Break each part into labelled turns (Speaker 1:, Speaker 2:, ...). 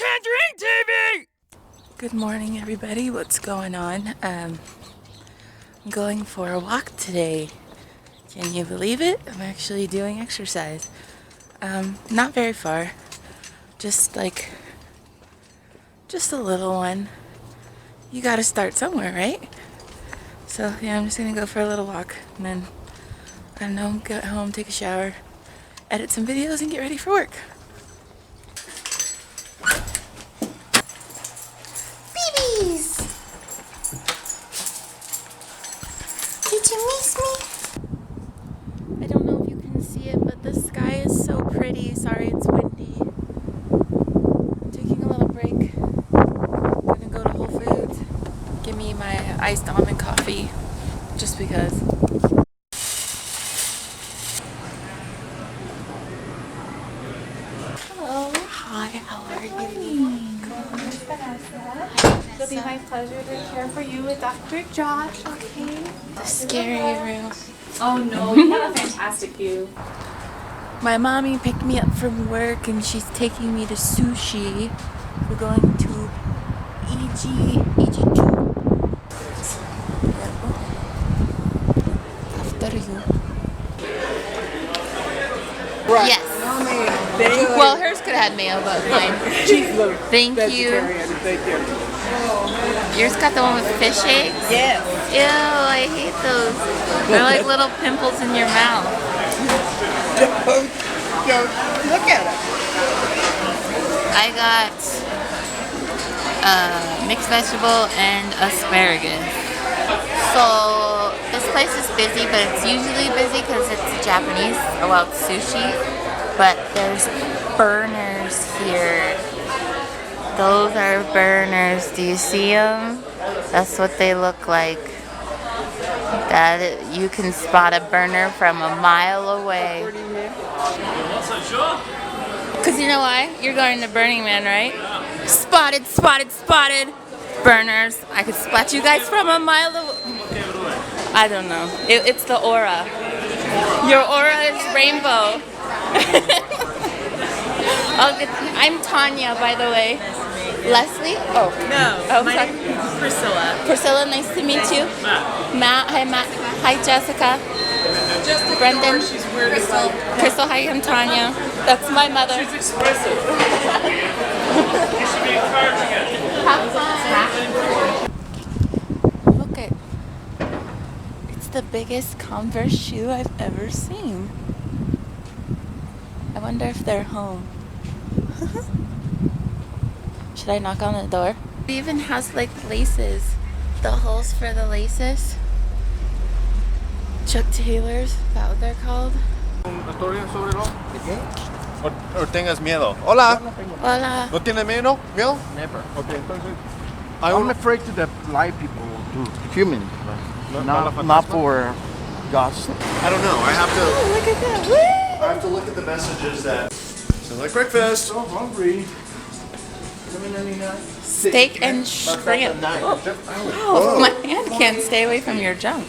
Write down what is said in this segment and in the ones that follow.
Speaker 1: Tangerine TV!
Speaker 2: Good morning, everybody. What's going on? I'm going for a walk today. Can you believe it? I'm actually doing exercise. Not very far. Just a little one. You gotta start somewhere, right? So yeah, I'm just gonna go for a little walk and then, I don't know, get home, take a shower, edit some videos, and get ready for work. Babies! Did you miss me? I don't know if you can see it, but the sky is so pretty. Sorry, it's windy. I'm taking a little break. I'm gonna go to Whole Foods, get me my iced almond coffee, just because. Hello. Hi, how are you?
Speaker 3: It'll be my pleasure to care for you with Dr. Josh, okay?
Speaker 2: The scary room.
Speaker 3: Oh no, you have a fantastic view.
Speaker 2: My mommy picked me up from work and she's taking me to sushi. We're going to EG2. After you.
Speaker 4: Right.
Speaker 2: Yes. Well, hers could have had mayo, but fine. Thank you.
Speaker 4: Thank you.
Speaker 2: Yours got the one with fish eggs?
Speaker 4: Yes.
Speaker 2: Ew, I hate those. They're like little pimples in your mouth.
Speaker 4: Look at it.
Speaker 2: I got mixed vegetable and asparagus. So this place is busy, but it's usually busy because it's Japanese, well, it's sushi. But there's burners here. Those are burners. Do you see them? That's what they look like. That you can spot a burner from a mile away. Cause you know why? You're going to Burning Man, right? Spotted, spotted, spotted. Burners. I could spot you guys from a mile away. I don't know. It's the aura. Your aura is rainbow. I'm Tanya, by the way. Leslie? Oh.
Speaker 5: No,
Speaker 2: Oh,
Speaker 5: my
Speaker 2: sorry.
Speaker 5: name is Priscilla.
Speaker 2: Priscilla, nice to meet you. Matt. Hi, Matt. Hi, Jessica.
Speaker 5: Just
Speaker 2: Brendan.
Speaker 5: she's weird.
Speaker 2: Crystal, hi, I'm Tanya. That's my mother.
Speaker 1: She's expressive. You should be encouraging it.
Speaker 2: Have fun. Look at. It's the biggest Converse shoe I've ever seen. I wonder if they're home. Should I knock on the door? It even has like laces. The holes for the laces. Chuck Taylors, is that what they're called?
Speaker 6: O tengas miedo. Hola.
Speaker 2: Hola.
Speaker 6: ¿No tienes miedo? ¿Miedo?
Speaker 4: Never.
Speaker 6: Okay, entonces.
Speaker 4: I'm afraid to the blind people, to human.
Speaker 6: Not
Speaker 4: Not for ghosts.
Speaker 6: I don't know. I have to.
Speaker 2: Oh, look at that. Woo!
Speaker 6: I have to look at the messages that. So like breakfast.
Speaker 4: So hungry.
Speaker 2: Steak and shrimp. Oh, my hand can't stay away from your junk.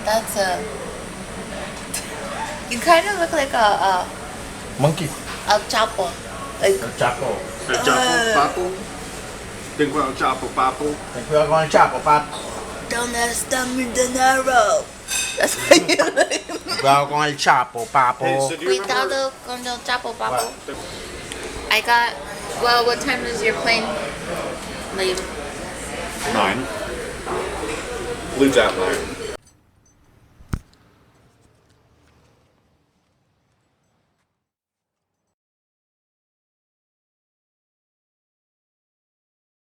Speaker 2: That's a. You kind of look like a
Speaker 6: Monkey.
Speaker 2: El Chapo. Like,
Speaker 6: El Chapo. El Chapo, papo. Ten cuidado, El Chapo, papo.
Speaker 4: Ten cuidado con el Chapo, papo.
Speaker 2: don't estar mi dinero. That's what you like.
Speaker 4: Cuidado con el Chapo, papo.
Speaker 6: Hey, so do you remember?
Speaker 2: Cuidado con el Chapo, papo. I got. Well, what time does your plane leave?
Speaker 6: 9. Leaves at 9.